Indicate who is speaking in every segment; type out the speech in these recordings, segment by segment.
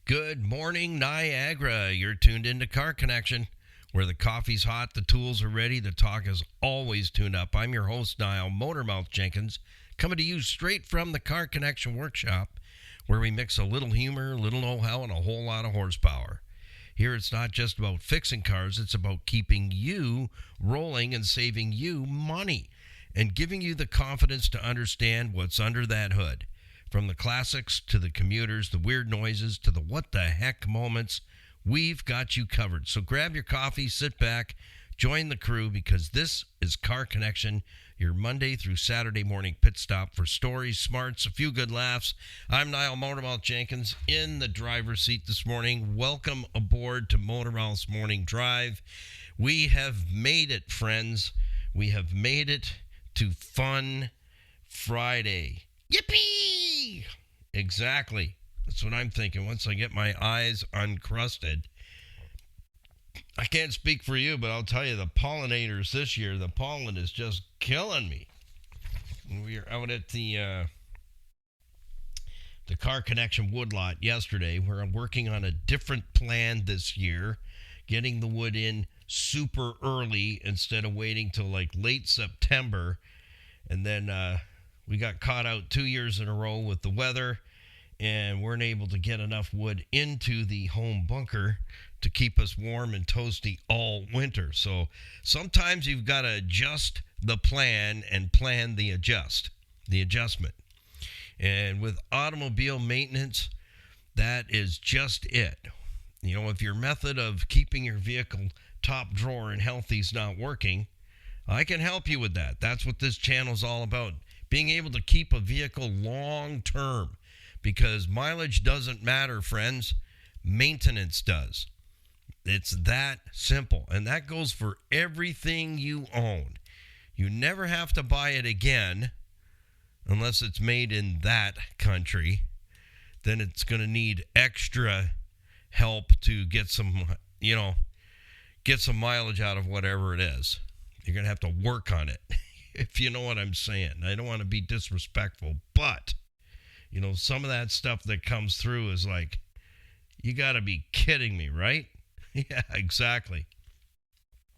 Speaker 1: Good morning, Niagara. You're tuned into Car Connection, where the coffee's hot, the tools are ready, the talk is always tuned up. I'm your host, Niall Motormouth Jenkins, coming to you straight from the Car Connection workshop, where we mix a little humor, a little know-how, and a whole lot of horsepower. Here it's not just about fixing cars, it's about keeping you rolling and saving you money and giving you the confidence to understand what's under that hood. From the classics to the commuters, the weird noises to the what the heck moments, we've got you covered. So grab your coffee, sit back, join the crew, because this is Car Connection, your Monday through Saturday morning pit stop for stories, smarts, a few good laughs. I'm Niall Motormouth Jenkins in the driver's seat this morning. Welcome aboard to Motormouth's Morning Drive. We have made it, friends. We have made it to Fun Friday. Yippee! Exactly. That's what I'm thinking. Once I get my eyes uncrusted. I can't speak for you, but I'll tell you, the pollinators this year, the pollen is just killing me. We were out at the Car Connection woodlot yesterday. We're working on a different plan this year, getting the wood in super early instead of waiting till like late September. And then we got caught out 2 years in a row with the weather and weren't able to get enough wood into the home bunker to keep us warm and toasty all winter. So sometimes you've got to adjust the plan and plan the adjustment. And with automobile maintenance, that is just it. You know, if your method of keeping your vehicle top drawer and healthy is not working, I can help you with that. That's what this channel is all about. Being able to keep a vehicle long term, because mileage doesn't matter, friends. Maintenance does. It's that simple. And that goes for everything you own. You never have to buy it again unless it's made in that country. Then it's going to need extra help to get some mileage out of whatever it is. You're going to have to work on it, if you know what I'm saying. I don't want to be disrespectful, but, you know, some of that stuff that comes through is like, you got to be kidding me, right? Yeah, exactly.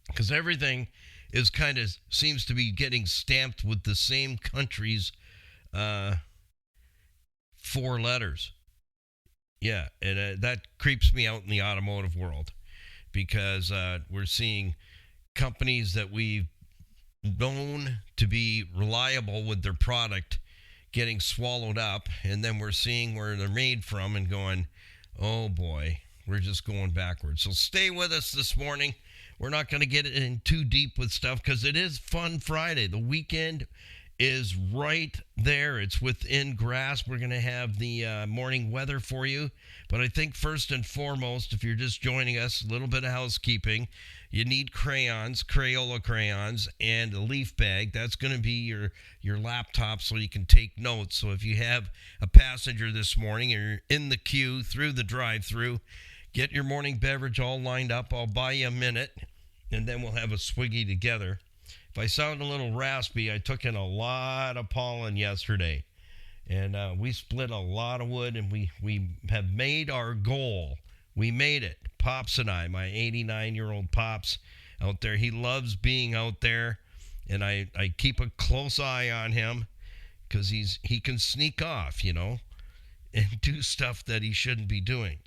Speaker 1: Because everything is kind of seems to be getting stamped with the same country's 4 letters. Yeah, and that creeps me out in the automotive world, because we're seeing companies that we've known to be reliable with their product getting swallowed up, and then we're seeing where they're made from and going, oh boy, we're just going backwards. So stay with us this morning. We're not going to get in too deep with stuff because it is Fun Friday. The weekend is right there. It's within grasp. We're going to have the morning weather for you. But I think first and foremost, if you're just joining us, a little bit of housekeeping. You need crayons, Crayola crayons, and a leaf bag. That's going to be your laptop so you can take notes. So if you have a passenger this morning and you're in the queue through the drive-through, get your morning beverage all lined up. I'll buy you a minute, and then we'll have a swiggy together. If I sound a little raspy, I took in a lot of pollen yesterday, and we split a lot of wood, and we have made our goal. We made it. Pops and I, my 89-year-old Pops out there, he loves being out there, and I keep a close eye on him because he can sneak off, you know, and do stuff that he shouldn't be doing.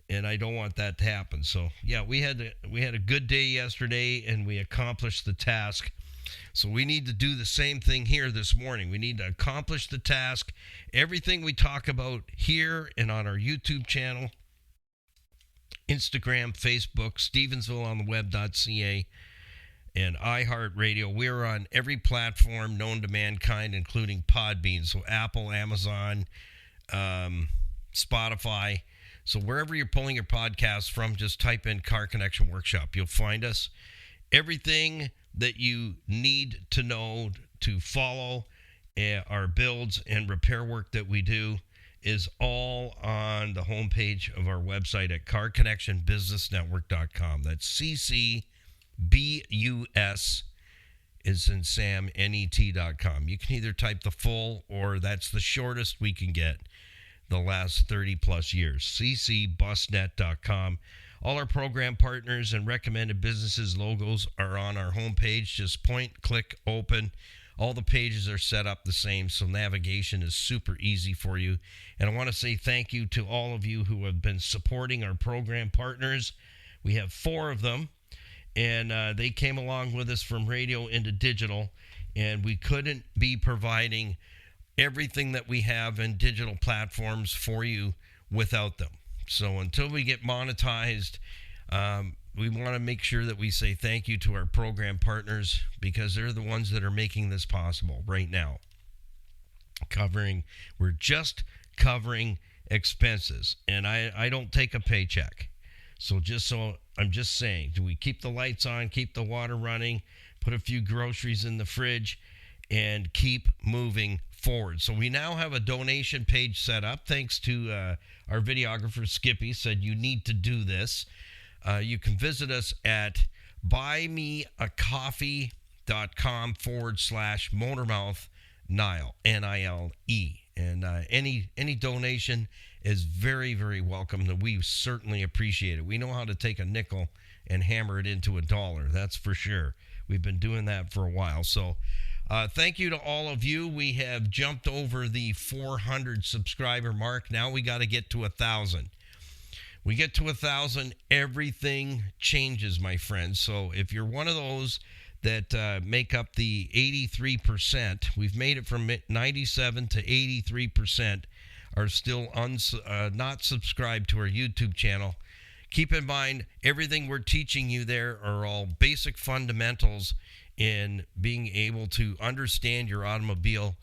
Speaker 1: And I don't want that to happen. So, yeah, we had a good day yesterday, and we accomplished the task. So we need to do the same thing here this morning. We need to accomplish the task. Everything we talk about here and on our YouTube channel, Instagram, Facebook, Stevensvilleontheweb.ca, and iHeartRadio. We're on every platform known to mankind, including Podbean. So Apple, Amazon, Spotify. So wherever you're pulling your podcasts from, just type in Car Connection Workshop. You'll find us. Everything that you need to know to follow our builds and repair work that we do is all on the homepage of our website at carconnectionbusinessnetwork.com. That's CCBUS is in Sam, net.com. You can either type the full or that's the shortest we can get. the last 30 plus years. ccbusnet.com. All our program partners and recommended businesses logos are on our homepage. Just point, click, open. All the pages are set up the same, so navigation is super easy for you. And I want to say thank you to all of you who have been supporting our program partners. We have 4 of them, and they came along with us from radio into digital, and we couldn't be providing everything that we have in digital platforms for you without them. So until we get monetized, we want to make sure that we say thank you to our program partners, because they're the ones that are making this possible right now. We're just covering expenses, and I don't take a paycheck. So I'm just saying, do we keep the lights on, keep the water running, put a few groceries in the fridge, and keep moving forward. So we now have a donation page set up, thanks to our videographer Skippy said you need to do this. You can visit us at buymeacoffee.com/Motormouth Nile, N-I-L-E. And any donation is very, very welcome. And we certainly appreciate it. We know how to take a nickel and hammer it into $1. That's for sure. We've been doing that for a while. So thank you to all of you. We have jumped over the 400 subscriber mark. Now we got to get to 1,000. We get to 1,000, everything changes, my friends. So if you're one of those that make up the 83%, we've made it from 97 to 83% are still not subscribed to our YouTube channel. Keep in mind, everything we're teaching you there are all basic fundamentals in being able to understand your automobile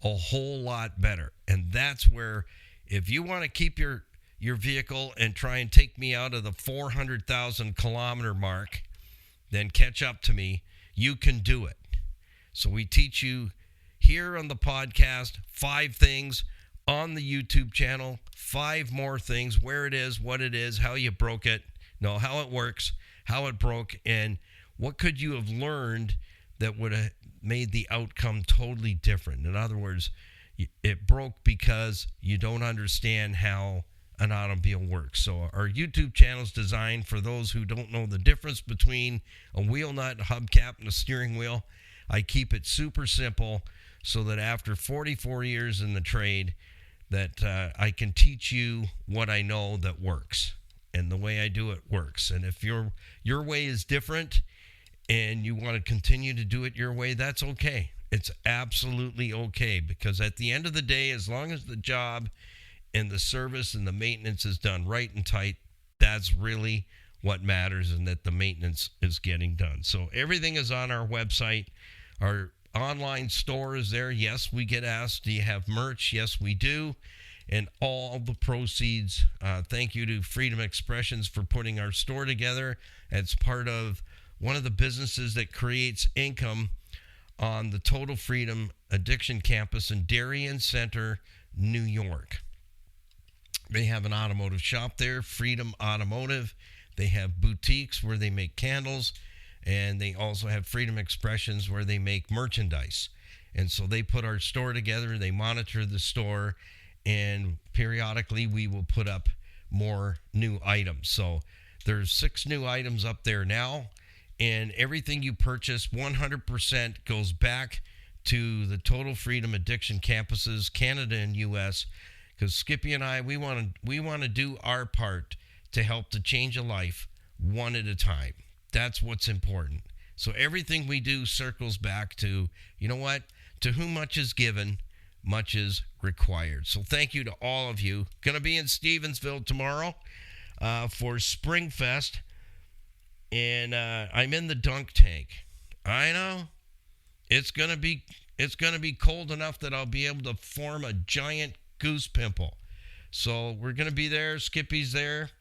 Speaker 1: a whole lot better. And that's where, if you want to keep your vehicle and try and take me out of the 400,000 kilometer mark, then catch up to me. You can do it. So we teach you here on the podcast 5 things, on the YouTube channel 5 more things, where it is, what it is, how you broke it, how it works, how it broke, and what could you have learned that would have made the outcome totally different. In other words, it broke because you don't understand how an automobile works. So our YouTube channel is designed for those who don't know the difference between a wheel nut, a hubcap, and a steering wheel. I keep it super simple so that after 44 years in the trade, that I can teach you what I know that works, and the way I do it works. And if your way is different and you want to continue to do it your way, that's okay. It's absolutely okay, because at the end of the day, as long as the job and the service and the maintenance is done right and tight, that's really what matters, and that the maintenance is getting done. So everything is on our website. Our online store is there. Yes, we get asked, do you have merch? Yes, we do. And all the proceeds, thank you to Freedom Expressions for putting our store together. It's part of one of the businesses that creates income on the Total Freedom Addiction Campus in Darien Center, New York. They have an automotive shop there, Freedom Automotive. They have boutiques where they make candles, and they also have Freedom Expressions where they make merchandise. And so they put our store together, they monitor the store, and periodically we will put up more new items. So there's 6 new items up there now, and everything you purchase 100% goes back to the Total Freedom Addiction campuses, Canada and US, because Skippy and I, we want to do our part to help to change a life one at a time. That's what's important. So everything we do circles back to, you know what? To whom much is given, much is required. So thank you to all of you. Going to be in Stevensville tomorrow for Springfest, and I'm in the dunk tank. I know it's going to be cold enough that I'll be able to form a giant goose pimple. So we're going to be there. Skippy's there.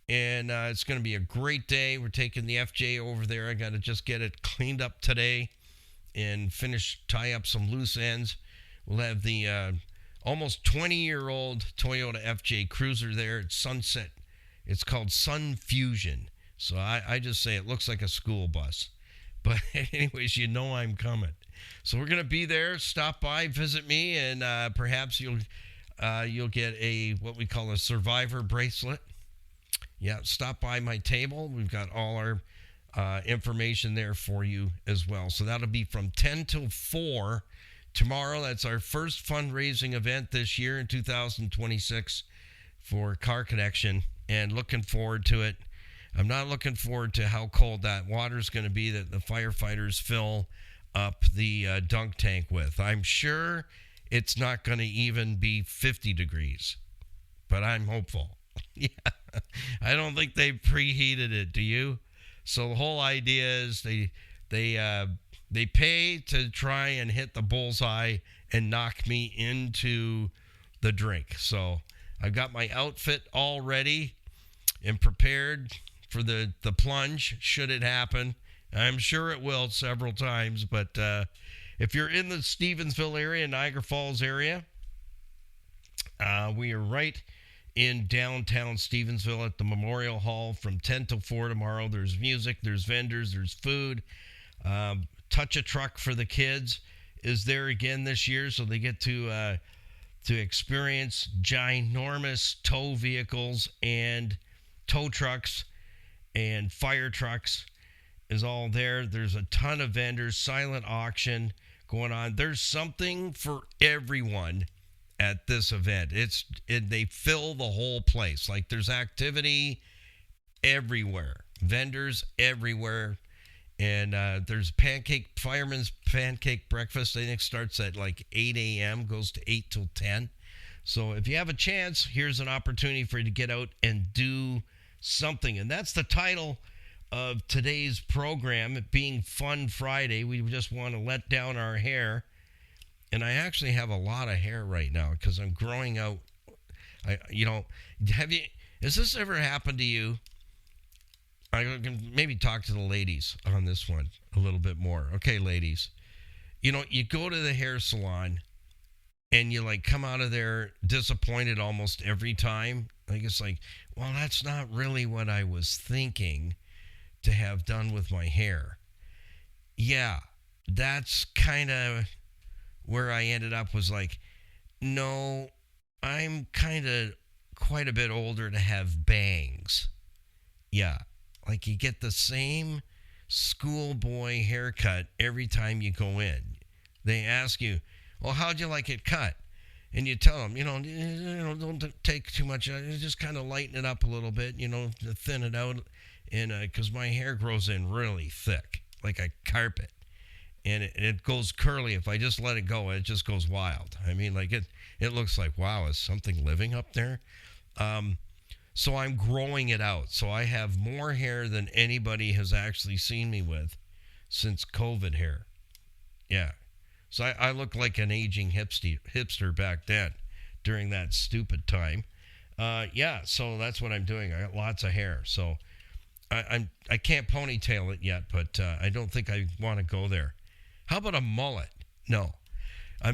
Speaker 1: And it's going to be a great day. We're taking the FJ over there. I got to just get it cleaned up today and tie up some loose ends. We'll have the almost 20-year-old Toyota FJ Cruiser there at Sunset. It's called Sun Fusion. So I just say it looks like a school bus. But anyways, you know I'm coming. So we're going to be there. Stop by, visit me, and perhaps you'll You'll get what we call a survivor bracelet. Yeah, stop by my table. We've got all our information there for you as well. So that'll be from 10 till 4 tomorrow. That's our first fundraising event this year in 2026 for Car Connection, and looking forward to it. I'm not looking forward to how cold that water is going to be that the firefighters fill up the dunk tank with. I'm sure it's not going to even be 50 degrees, but I'm hopeful. Yeah, I don't think they preheated it. Do you? So the whole idea is they pay to try and hit the bullseye and knock me into the drink. So I've got my outfit all ready and prepared for the plunge should it happen. I'm sure it will several times, but if you're in the Stevensville area, Niagara Falls area, we are right in downtown Stevensville at the Memorial Hall from 10 till 4 tomorrow. There's music, there's vendors, there's food. Touch a Truck for the kids is there again this year, so they get to experience ginormous tow vehicles and tow trucks and fire trucks is all there. There's a ton of vendors, silent auction going on. There's something for everyone at this event. They fill the whole place. Like, there's activity everywhere, vendors everywhere, and there's fireman's pancake breakfast. I think starts at like 8 a.m., goes to 8 till 10. So if you have a chance, here's an opportunity for you to get out and do something. And that's the title of today's program, it being Fun Friday. We just want to let down our hair. And I actually have a lot of hair right now because I'm growing out. Has this ever happened to you? I can maybe talk to the ladies on this one a little bit more. Okay, ladies. You go to the hair salon and you come out of there disappointed almost every time. It's like, well, that's not really what I was thinking to have done with my hair. Yeah, that's kind of where I ended up, was like, no, I'm kind of quite a bit older to have bangs. Yeah, like you get the same schoolboy haircut every time you go in. They ask you, well, how'd you like it cut? And you tell them, don't take too much, just kind of lighten it up a little bit, thin it out. And because my hair grows in really thick, like a carpet. And it goes curly. If I just let it go, it just goes wild. I mean, it looks like, wow, is something living up there? So I'm growing it out. So I have more hair than anybody has actually seen me with since COVID hair. Yeah. So I look like an aging hipster back then during that stupid time. Yeah, so that's what I'm doing. I got lots of hair. So I can't ponytail it yet, but I don't think I want to go there. How about a mullet? No. I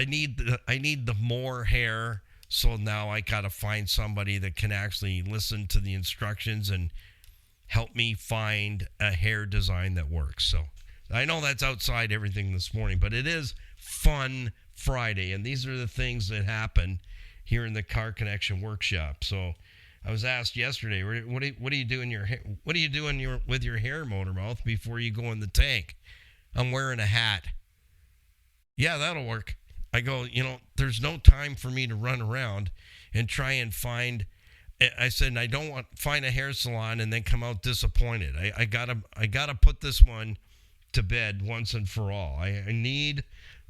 Speaker 1: need the more hair, so now I got to find somebody that can actually listen to the instructions and help me find a hair design that works. So I know that's outside everything this morning, but it is Fun Friday, and these are the things that happen here in the Car Connection workshop. So I was asked yesterday, what do you do in your hair? What are you doing with your hair, Motormouth, before you go in the tank? I'm wearing a hat. Yeah, that'll work. I go, there's no time for me to run around and try and find. I said, I don't want find a hair salon and then come out disappointed. I gotta put this one to bed once and for all. I need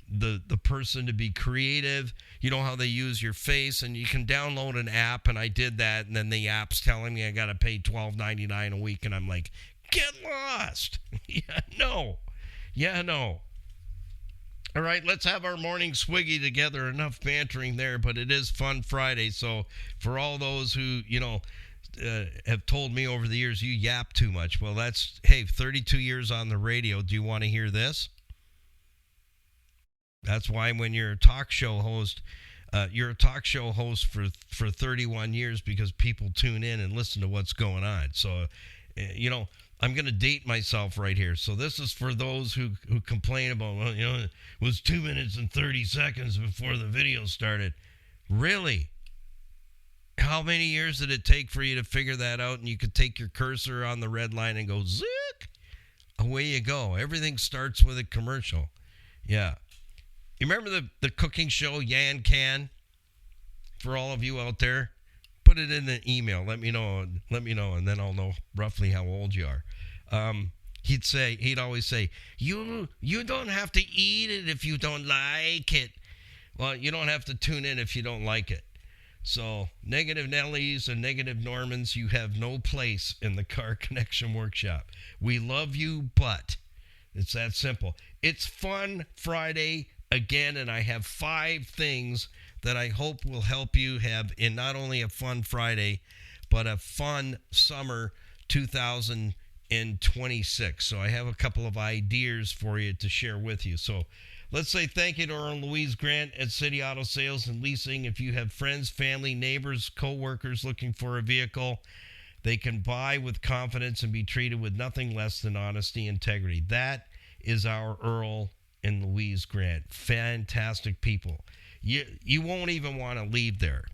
Speaker 1: the person to be creative. You know how they use your face, and you can download an app, and I did that, and then the app's telling me I gotta pay $12.99 a week, and I'm like, get lost. Yeah, no. All right, let's have our morning swiggy together. Enough bantering there, but it is Fun Friday. So for all those who, have told me over the years you yap too much, well, that's, hey, 32 years on the radio. Do you want to hear this? That's why when you're a talk show host, for 31 years, because people tune in and listen to what's going on. So, I'm going to date myself right here. So this is for those who complain about, it was 2 minutes and 30 seconds before the video started. Really? How many years did it take for you to figure that out? And you could take your cursor on the red line and go, zick, away you go. Everything starts with a commercial. Yeah. You remember the cooking show, Yan Can? For all of you out there, put it in an email. Let me know, and then I'll know roughly how old you are. He'd always say, you don't have to eat it if you don't like it. Well, you don't have to tune in if you don't like it. So, negative Nellies and negative Normans, you have no place in the Car Connection Workshop. We love you, but it's that simple. It's Fun Friday again, and I have 5 things that I hope will help you have in not only a fun Friday, but a fun summer 2026. So I have a couple of ideas for you to share with you. So let's say thank you to Earl and Louise Grant at City Auto Sales and Leasing. If you have friends, family, neighbors, co-workers looking for a vehicle, they can buy with confidence and be treated with nothing less than honesty and integrity. That is our Earl and Louise Grant. Fantastic people. You won't even want to leave there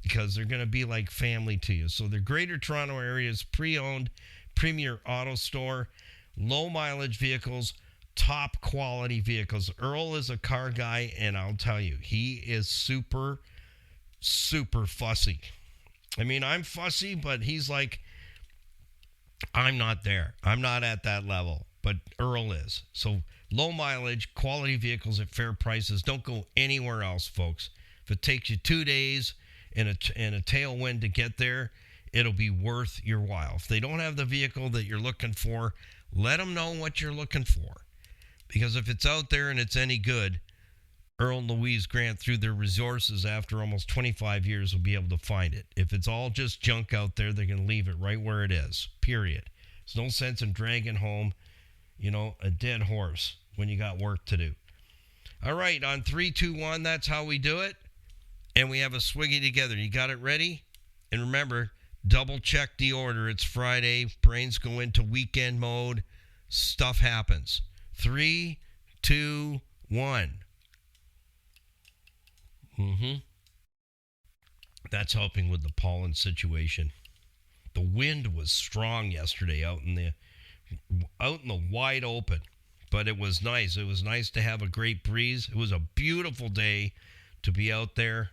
Speaker 1: because they're going to be like family to you. So the Greater Toronto Area's pre-owned premier auto store, low mileage vehicles, top quality vehicles. Earl is a car guy, and I'll tell you, he is super, super fussy. I mean, I'm fussy, but he's like, I'm not there. I'm not at that level, but Earl is. So low mileage, quality vehicles at fair prices. Don't go anywhere else, folks. If it takes you 2 days and a tailwind to get there, it'll be worth your while. If they don't have the vehicle that you're looking for, let them know what you're looking for. Because if it's out there and it's any good, Earl and Louise Grant, through their resources after almost 25 years, will be able to find it. If it's all just junk out there, they're going to leave it right where it is, period. There's no sense in dragging home, a dead horse when you got work to do. All right, on 3, 2, 1, that's how we do it. And we have a swiggy together. You got it ready? And remember, double check the order. It's Friday. Brains go into weekend mode. Stuff happens. 3, 2, 1. That's helping with the pollen situation. The wind was strong yesterday out in the wide open. But it was nice. It was nice to have a great breeze. It was a beautiful day to be out there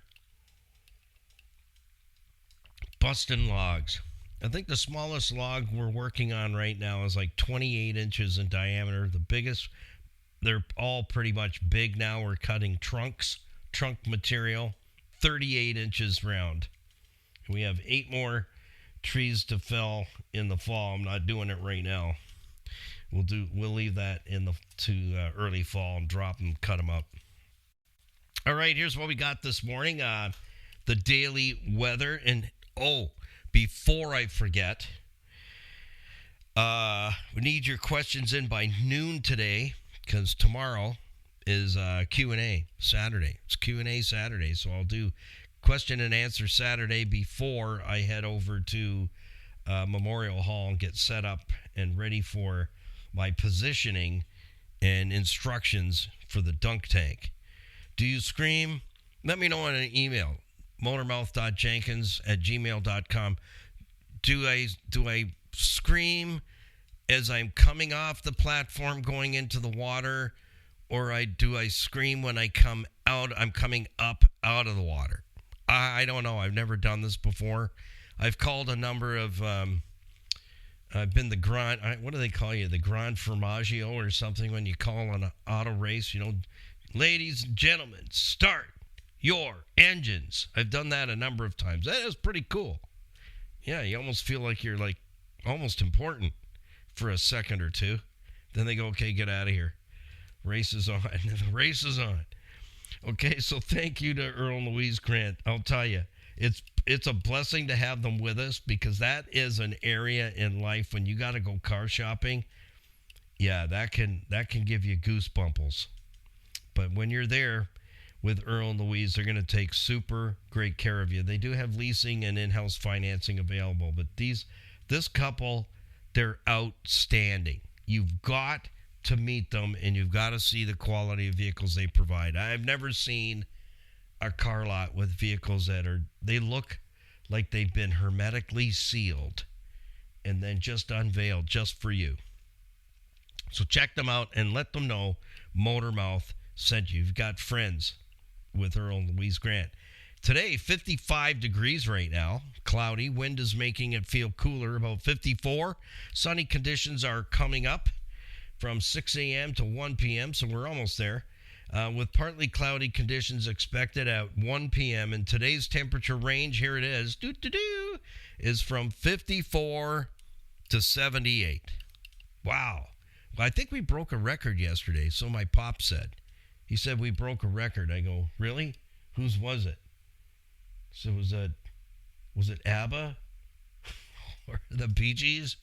Speaker 1: busting logs. I think the smallest log we're working on right now is like 28 inches in diameter. The biggest, they're all pretty much big now. We're cutting trunk material, 38 inches round. We have 8 more trees to fell in the fall. I'm not doing it right now. We'll leave that to early fall and drop them, cut them up. All right, here's what we got this morning. The daily weather. And, before I forget, we need your questions in by noon today because tomorrow is Q&A Saturday. It's Q&A Saturday, so I'll do question and answer Saturday before I head over to Memorial Hall and get set up and ready for my positioning and instructions for the dunk tank. Do you scream? Let me know in an email, motormouth.jenkins@gmail.com. Do I scream as I'm coming off the platform going into the water, or do I scream when I come out? I'm coming up out of the water. I don't know. I've never done this before. I've called a number of I've been the Grand, what do they call you? The Grand Formaggio or something when you call an auto race, ladies and gentlemen, start your engines. I've done that a number of times. That is pretty cool. Yeah, you almost feel like you're like almost important for a second or two. Then they go, okay, get out of here. Race is on. The race is on. Okay, so thank you to Earl and Louise Grant. I'll tell you, it's a blessing to have them with us because that is an area in life when you got to go car shopping. Yeah, that can give you goosebumples. But when you're there with Earl and Louise, they're going to take super great care of you. They do have leasing and in-house financing available, but this couple, they're outstanding. You've got to meet them, and you've got to see the quality of vehicles they provide. I've never seen a car lot with vehicles they look like they've been hermetically sealed and then just unveiled just for you. So check them out and let them know Motormouth sent you. You've got friends with Earl and Louise Grant. Today, 55 degrees right now. Cloudy. Wind is making it feel cooler, about 54. Sunny conditions are coming up from 6 a.m. to 1 p.m., so we're almost there. With partly cloudy conditions expected at 1 p.m. And today's temperature range, here it is, is from 54 to 78. Wow. Well, I think we broke a record yesterday, so my pop said. He said we broke a record. I go, really? Whose was it? So was it ABBA or the Bee Gees?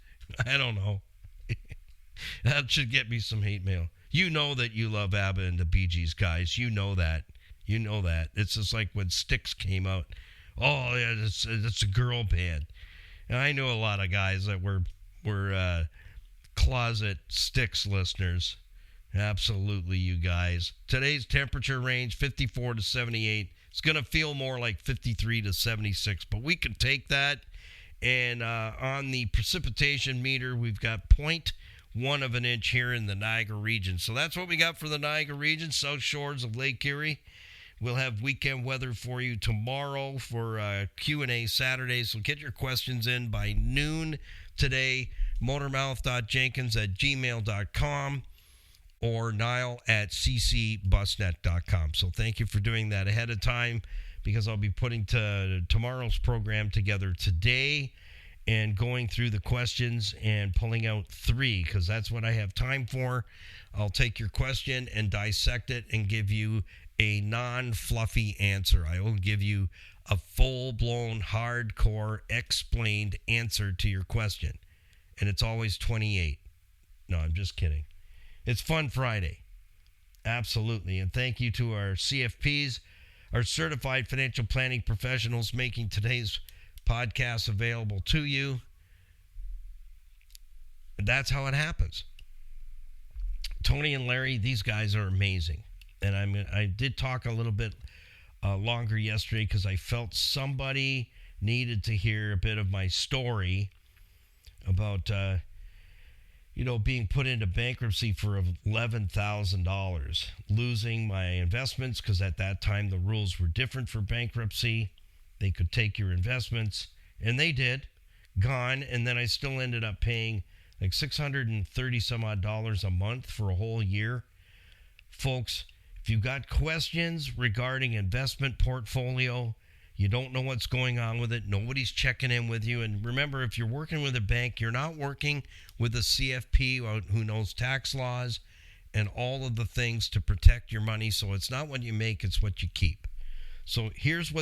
Speaker 1: I don't know. That should get me some hate mail. You know that you love ABBA and the Bee Gees, guys. You know that. You know that. It's just like when Styx came out. Oh, yeah, it's a girl band. And I know a lot of guys that were closet Styx listeners. Absolutely, you guys. Today's temperature range, 54 to 78. It's going to feel more like 53 to 76, but we can take that. And on the precipitation meter, we've got 0.1 of an inch here in the Niagara region. So that's what we got for the Niagara region, south shores of Lake Erie. We'll have weekend weather for you tomorrow for Q&A Saturday. So get your questions in by noon today. Motormouth.jenkins@gmail.com or Niall@ccbusnet.com. So thank you for doing that ahead of time, because I'll be putting tomorrow's program together today and going through the questions and pulling out 3, because that's what I have time for. I'll take your question and dissect it and give you a non-fluffy answer. I will give you a full-blown, hardcore, explained answer to your question. And it's always 28. No, I'm just kidding. It's Fun Friday. Absolutely. And thank you to our CFPs, our certified financial planning professionals, making today's podcast available to you. That's how it happens. Tony and Larry, these guys are amazing. And I did talk a little bit longer yesterday because I felt somebody needed to hear a bit of my story about being put into bankruptcy for $11,000, losing my investments, because at that time the rules were different for bankruptcy. They could take your investments, and they did, gone, and then I still ended up paying like $630 some odd a month for a whole year. Folks, if you've got questions regarding investment portfolio, you don't know what's going on with it, nobody's checking in with you. And remember, if you're working with a bank, you're not working with a CFP who knows tax laws and all of the things to protect your money. So it's not what you make, it's what you keep. So here's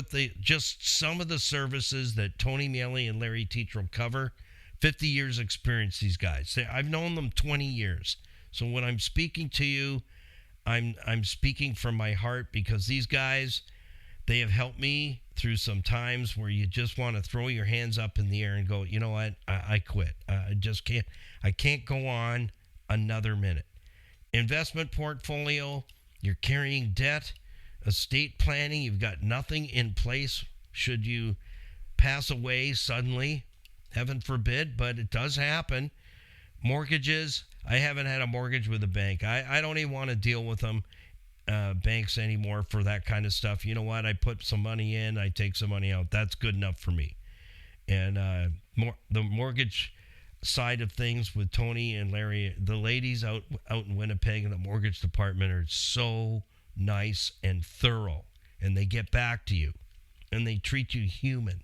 Speaker 1: just some of the services that Tony Miele and Larry Tetreault cover. 50 years experience, these guys. I've known them 20 years. So when I'm speaking to you, I'm speaking from my heart, because these guys, they have helped me through some times where you just want to throw your hands up in the air and go, you know what, I quit. I just can't. I can't go on another minute. Investment portfolio, you're carrying debt, estate planning, you've got nothing in place should you pass away suddenly, heaven forbid, but it does happen. Mortgages, I haven't had a mortgage with a bank. I don't even want to deal with them. Banks anymore for that kind of stuff. You know what? I put some money in, I take some money out. That's good enough for me. And the mortgage side of things with Tony and Larry, the ladies out in Winnipeg in the mortgage department are so nice and thorough, and they get back to you, and they treat you human.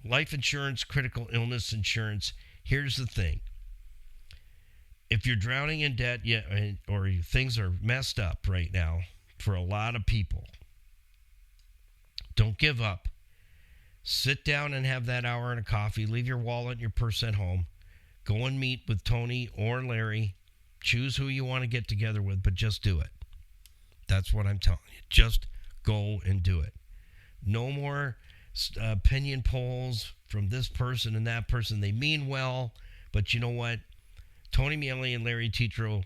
Speaker 1: Life insurance, critical illness insurance. Here's the thing. If you're drowning in debt, or things are messed up right now for a lot of people, don't give up. Sit down and have that hour and a coffee. Leave your wallet and your purse at home. Go and meet with Tony or Larry. Choose who you want to get together with, but just do it. That's what I'm telling you. Just go and do it. No more opinion polls from this person and that person. They mean well, but you know what? Tony Miele and Larry Tetreault,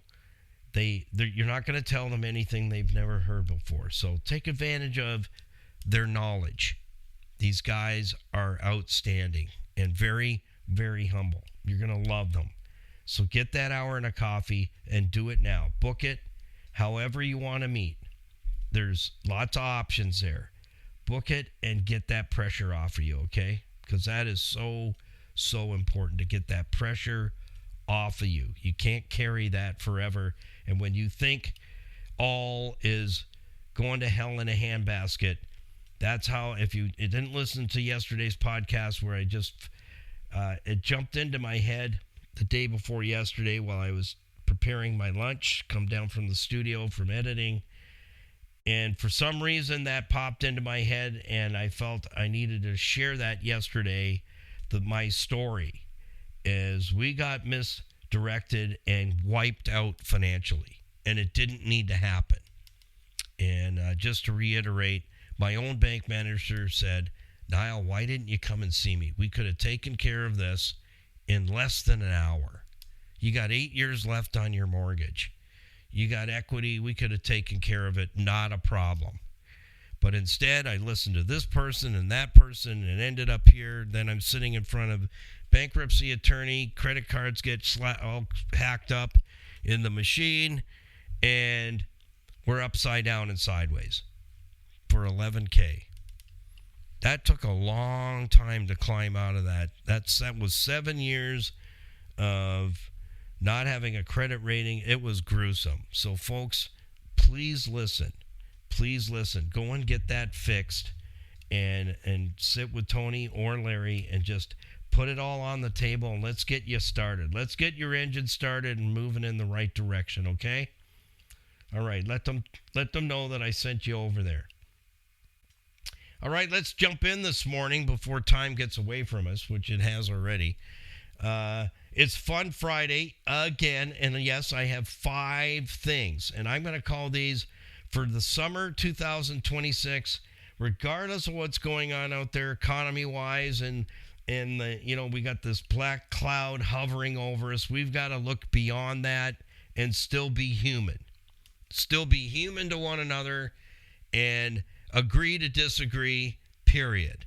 Speaker 1: you're not going to tell them anything they've never heard before. So take advantage of their knowledge. These guys are outstanding and very, very humble. You're going to love them. So get that hour and a coffee and do it now. Book it however you want to meet. There's lots of options there. Book it and get that pressure off of you, okay? Because that is so, so important to get that pressure off of you. You can't carry that forever. And when you think all is going to hell in a handbasket, that's how, if you didn't listen to yesterday's podcast where I just, it jumped into my head the day before yesterday while I was preparing my lunch, come down from the studio from editing. And for some reason that popped into my head and I felt I needed to share that yesterday. My story is we got misdirected and wiped out financially, and it didn't need to happen. And just to reiterate, my own bank manager said, Niall, why didn't you come and see me? We could have taken care of this in less than an hour. You got 8 years left on your mortgage. You got equity. We could have taken care of it. Not a problem. But instead, I listened to this person and that person and ended up here. Then I'm sitting in front of bankruptcy attorney. Credit cards get all hacked up in the machine. And we're upside down and sideways for $11K. That took a long time to climb out of that. That was 7 years of not having a credit rating. It was gruesome. So, folks, please listen. Please listen. Go and get that fixed and sit with Tony or Larry and just put it all on the table and let's get you started. Let's get your engine started and moving in the right direction, okay? All right, let them know that I sent you over there. All right, let's jump in this morning before time gets away from us, which it has already. It's Fun Friday again, and yes, I have 5 things, and I'm going to call these for the summer 2026, regardless of what's going on out there economy-wise, and we got this black cloud hovering over us. We've got to look beyond that and still be human. Still be human to one another and agree to disagree, period.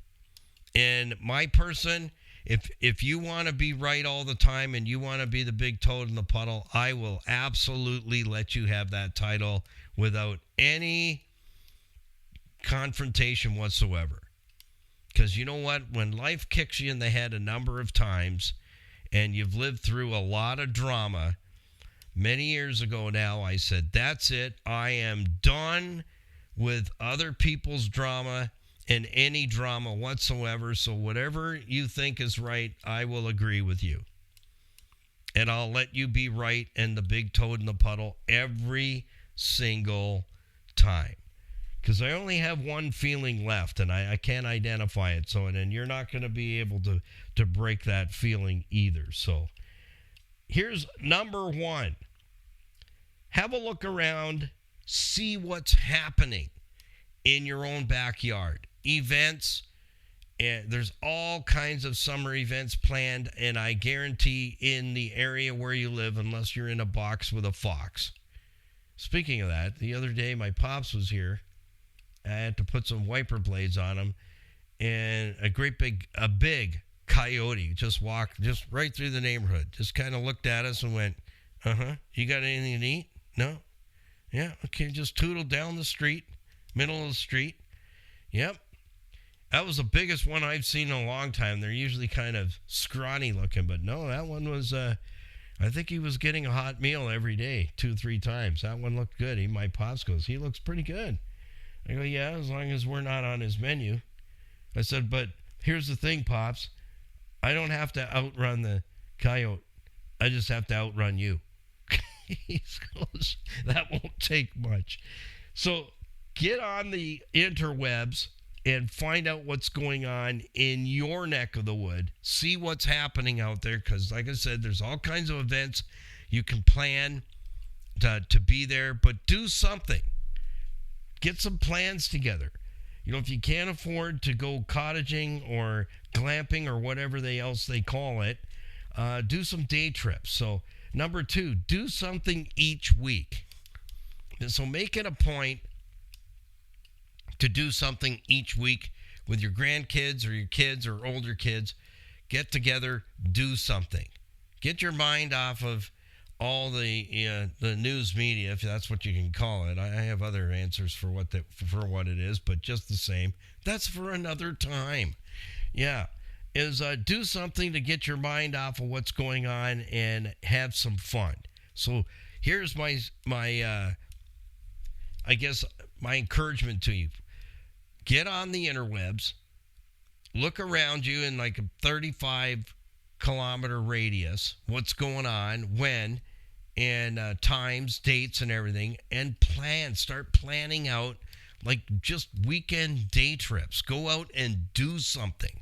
Speaker 1: And my person, if you want to be right all the time and you want to be the big toad in the puddle, I will absolutely let you have that title without any confrontation whatsoever. Because you know what? When life kicks you in the head a number of times and you've lived through a lot of drama, many years ago now, I said, that's it. I am done with other people's drama and any drama whatsoever. So whatever you think is right, I will agree with you. And I'll let you be right and the big toad in the puddle every single time. Because I only have one feeling left and I can't identify it. So, and you're not going to be able to break that feeling either. So here's number 1. Have a look around. See what's happening in your own backyard. Events, and there's all kinds of summer events planned, and I guarantee in the area where you live, unless you're in a box with a fox. Speaking of that, the other day my pops was here. I had to put some wiper blades on him, and a big coyote just walked just right through the neighborhood. Just kind of looked at us and went, you got anything to eat? No? Yeah, okay, just tootled down the street, middle of the street. Yep. That was the biggest one I've seen in a long time. They're usually kind of scrawny looking, but no, that one was, I think he was getting a hot meal every day, 2-3 times. That one looked good. My pops goes, he looks pretty good. I go, yeah, as long as we're not on his menu. I said, but here's the thing, Pops. I don't have to outrun the coyote. I just have to outrun you. He goes, that won't take much. So get on the interwebs and find out what's going on in your neck of the wood. See what's happening out there, because like I said, there's all kinds of events you can plan to be there, but do something. Get some plans together. If you can't afford to go cottaging or glamping or whatever else they call it, do some day trips. So number 2, do something each week. And so make it a point to do something each week with your grandkids or your kids or older kids. Get together, do something. Get your mind off of all the news media, if that's what you can call it. I have other answers for what it is, but just the same, that's for another time. Yeah, is do something to get your mind off of what's going on and have some fun. So here's my I guess my encouragement to you. Get on the interwebs, look around you in like a 35-kilometer radius, what's going on, when, and times, dates, and everything, and start planning out like just weekend day trips. Go out and do something.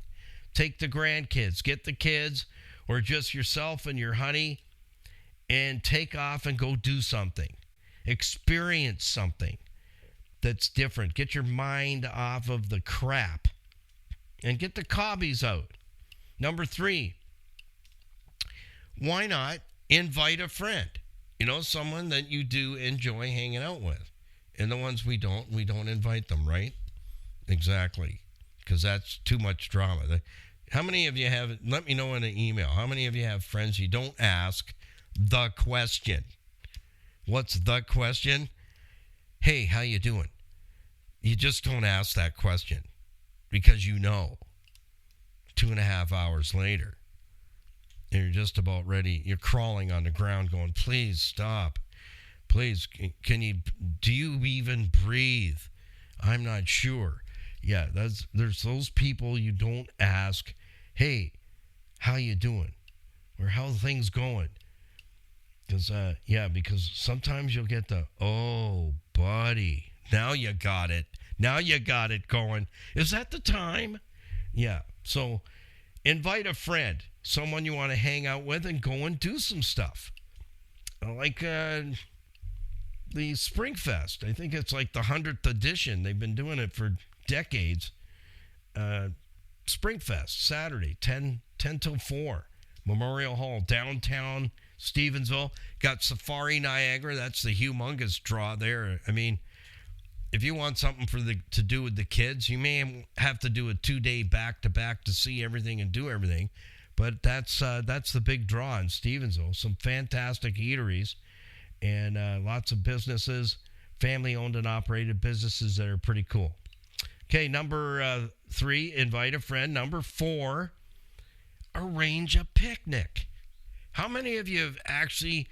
Speaker 1: Take the grandkids, get the kids, or just yourself and your honey, and take off and go do something. Experience something that's different. Get your mind off of the crap and get the cobbies out. Number 3, why not invite a friend? Someone that you do enjoy hanging out with. And the ones we don't invite them, right? Exactly. Because that's too much drama. How many of you have, let me know in an email, how many of you have friends you don't ask the question? What's the question? Hey, how you doing? You just don't ask that question because 2.5 hours later, and you're just about ready. You're crawling on the ground going, please stop. Please, do you even breathe? I'm not sure. Yeah, there's those people you don't ask, hey, how you doing? Or how things going? Because sometimes you'll get the, oh, buddy, now you got it. Now you got it going. Is that the time? Yeah. So invite a friend, someone you want to hang out with, and go and do some stuff. Like the Springfest. I think it's like the 100th edition. They've been doing it for decades. Springfest, Saturday, 10 till 4. Memorial Hall, downtown Stevensville. Got Safari Niagara. That's the humongous draw there. I mean, if you want something to do with the kids, you may have to do a 2-day back-to-back to see everything and do everything. But that's the big draw in Stevensville. Some fantastic eateries and lots of businesses, family-owned and operated businesses that are pretty cool. Okay, number 3, invite a friend. Number 4, arrange a picnic. How many of you have actually,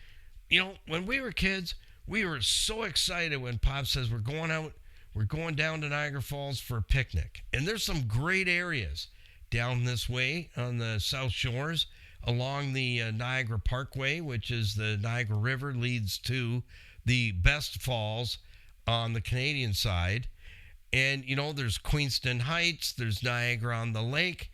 Speaker 1: when we were kids, we were so excited when Pop says we're going down to Niagara Falls for a picnic. And there's some great areas down this way on the South Shores along the Niagara Parkway, which is the Niagara River, leads to the best falls on the Canadian side. And, there's Queenston Heights, there's Niagara on the Lake.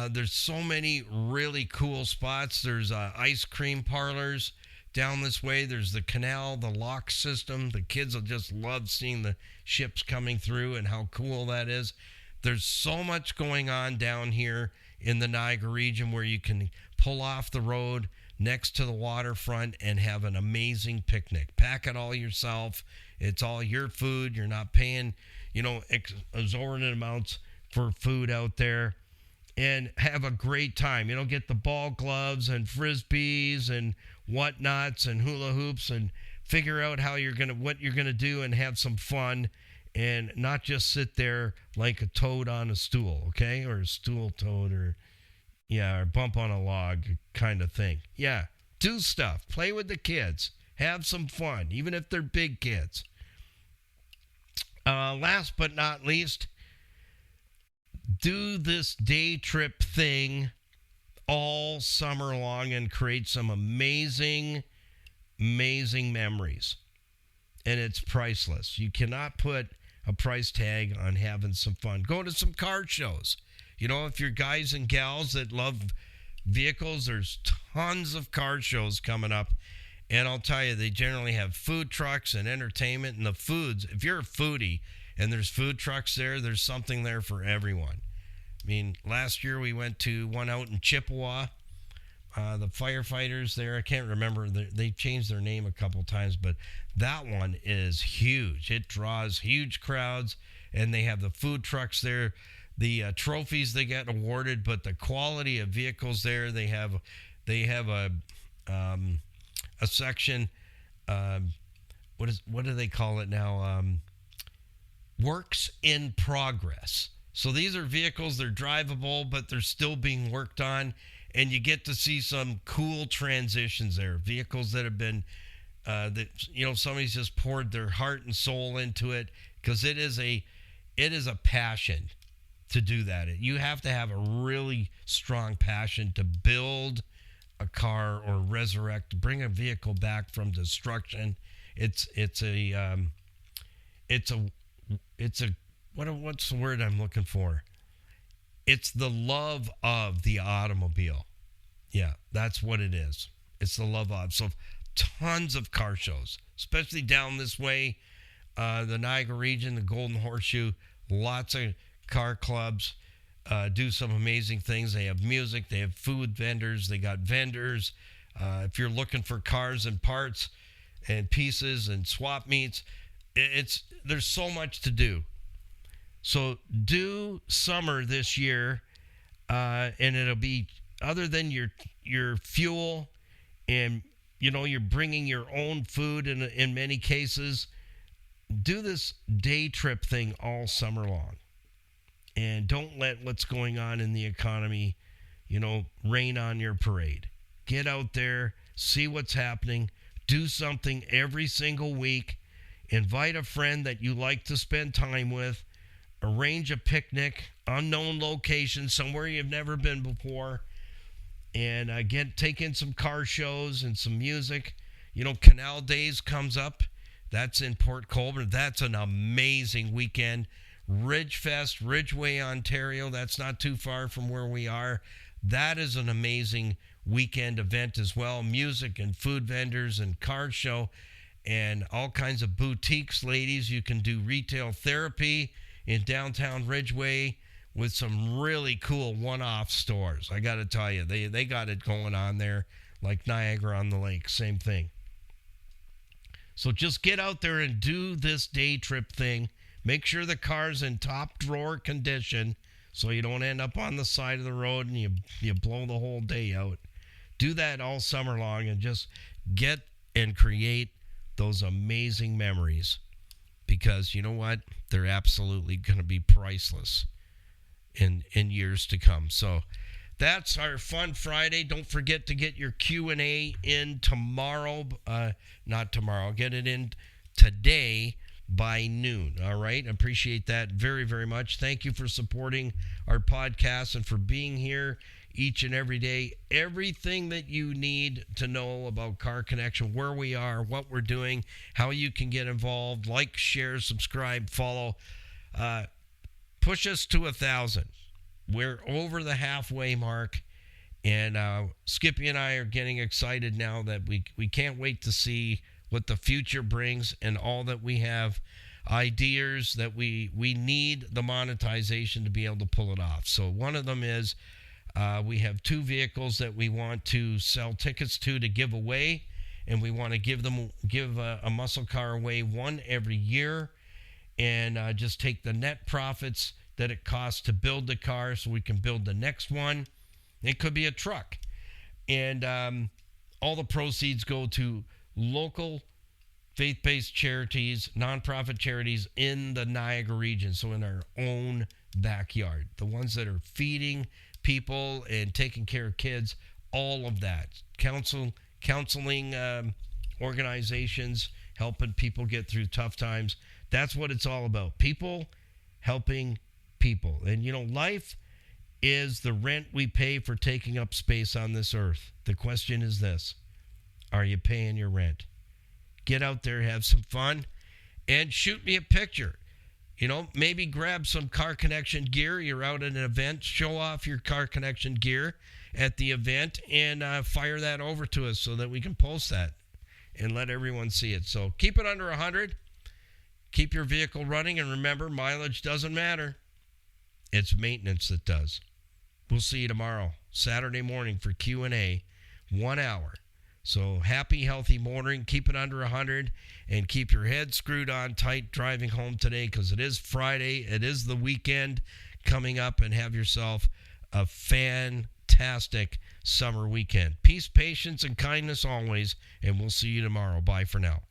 Speaker 1: There's so many really cool spots. There's ice cream parlors down this way. There's the canal, the lock system. The kids will just love seeing the ships coming through and how cool that is. There's so much going on down here in the Niagara region where you can pull off the road next to the waterfront and have an amazing picnic. Pack it all yourself. It's all your food. You're not paying, exorbitant amounts for food out there. And have a great time. Get the ball gloves and frisbees and whatnots and hula hoops and figure out what you're gonna do and have some fun and not just sit there like a toad on a stool, okay? Or a stool toad or bump on a log kind of thing. Yeah, do stuff. Play with the kids. Have some fun, even if they're big kids. Last but not least, do this day trip thing all summer long and create some amazing memories. And it's priceless. You cannot put a price tag on having some fun. Go to some car shows. If you're guys and gals that love vehicles, there's tons of car shows coming up. And I'll tell you, they generally have food trucks and entertainment. And the foods, if you're a foodie and there's food trucks there's something there for everyone. I mean, last year we went to one out in Chippewa. The firefighters there, I can't remember. They changed their name a couple times, but that one is huge. It draws huge crowds. and they have the food trucks there, the trophies they get awarded, but the quality of vehicles there. They have a section. What do they call it now? Works in progress. So these are vehicles, they're drivable, but they're still being worked on. And you get to see some cool transitions there. Vehicles that have been, somebody's just poured their heart and soul into it, because it is a passion to do that. You have to have a really strong passion to build a car or bring a vehicle back from destruction. What's the word I'm looking for? It's the love of the automobile. Yeah, that's what it is. It's the love of. So tons of car shows, especially down this way, the Niagara region, the Golden Horseshoe, lots of car clubs do some amazing things. They have music, they have food vendors, they got vendors. If you're looking for cars and parts and pieces and swap meets, there's so much to do. So do summer this year, and it'll be, other than your fuel, and you're bringing your own food in many cases. Do this day trip thing all summer long, and don't let what's going on in the economy, rain on your parade. Get out there, see what's happening, do something every single week. Invite a friend that you like to spend time with. Arrange a picnic, unknown location, somewhere you've never been before, and take in some car shows and some music. Canal Days comes up. That's in Port Colborne. That's an amazing weekend. Ridgefest, Ridgeway, Ontario. That's not too far from where we are. That is an amazing weekend event as well. Music and food vendors and car show and all kinds of boutiques, ladies. You can do retail therapy in downtown Ridgeway with some really cool one-off stores. I got to tell you, they got it going on there, like Niagara on the Lake, same thing. So just get out there and do this day trip thing. Make sure the car's in top drawer condition so you don't end up on the side of the road and you blow the whole day out. Do that all summer long and just get and create those amazing memories. Because you know what? They're absolutely going to be priceless in years to come. So that's our Fun Friday. Don't forget to get your Q&A in tomorrow. Not tomorrow. Get it in today by noon. All right? Appreciate that very, very much. Thank you for supporting our podcast and for being here each and every day. Everything that you need to know about Car Connection, where we are, what we're doing, how you can get involved, like, share, subscribe, follow. Push us to 1,000. We're over the halfway mark, and Skippy and I are getting excited now that we can't wait to see what the future brings and all that we have ideas that we need the monetization to be able to pull it off. So one of them is we have 2 vehicles that we want to sell tickets to give away, and we want to give a muscle car away, one every year, and just take the net profits that it costs to build the car so we can build the next one. It could be a truck, and all the proceeds go to local faith-based charities, nonprofit charities in the Niagara region, so in our own backyard, the ones that are feeding people and taking care of kids, all of that. Counseling organizations, helping people get through tough times. That's what it's all about. People helping people. And life is the rent we pay for taking up space on this earth. The question is this: are you paying your rent? Get out there, have some fun, and shoot me a picture. Maybe grab some Car Connection gear. You're out at an event, show off your Car Connection gear at the event, and fire that over to us so that we can post that and let everyone see it. So keep it under 100. Keep your vehicle running, and remember, mileage doesn't matter. It's maintenance that does. We'll see you tomorrow, Saturday morning, for Q&A, 1 hour. So happy, healthy morning. Keep it under 100 and keep your head screwed on tight driving home today because it is Friday. It is the weekend coming up, and have yourself a fantastic summer weekend. Peace, patience, and kindness always, and we'll see you tomorrow. Bye for now.